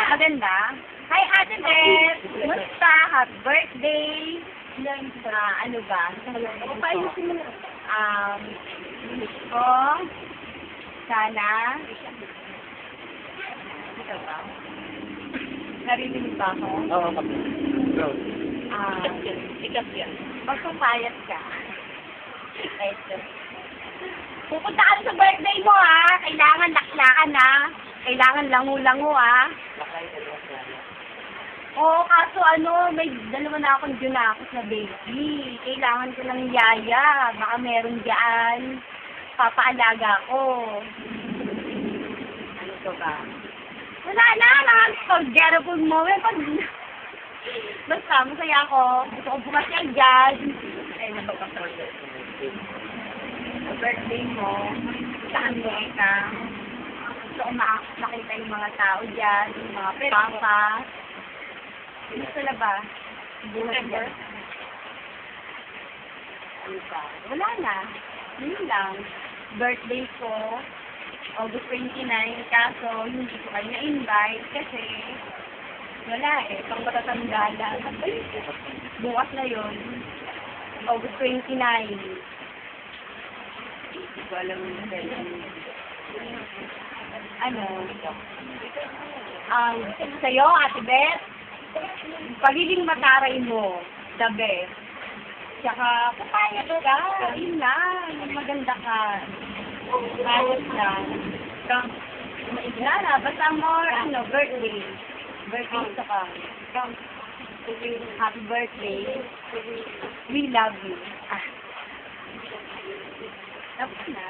Maganda. Hi, Ate Beth! Kumusta? Happy birthday! Ano ba? Paayusin mo na. Wish ko, sana, ito ba? Narinig ba ako? Oo, kami. Go. Ikas yan. Magpapayat ka. Ito. Pupunta ka sa birthday mo, ha? Kailangan laklakan, ha? Kailangan langu-langu, ha? Oo, kaso may dalawa na akong junakos na baby. Kailangan ko ng yaya. Baka meron dyan. Papaalaga ko. Ano to ba? Wala na, unforgettable moment. Basta, masaya ako. Gusto ko bumasya dyan. Ay, mapagpasorget. Sa birthday mo, saan mo ka? Gusto ko makita yung mga tao dyan, yung mga papa. Gusto na ba? Buhay dyan. Ano ba? Wala na. Yun lang. Birthday ko, August 29, kaso hindi ko kayo na-invite kasi wala pang matatanda lang. Bukas na yun. August 29. Hindi ko alam yung sa'yo, Ate Beth, pagiging mataray mo, the best. Tsaka, papayag ka, yun lang, maganda ka. Ayos lang. Wala, basta more, birthday. Birthday sa ka. Happy birthday. We love you. Tapos na.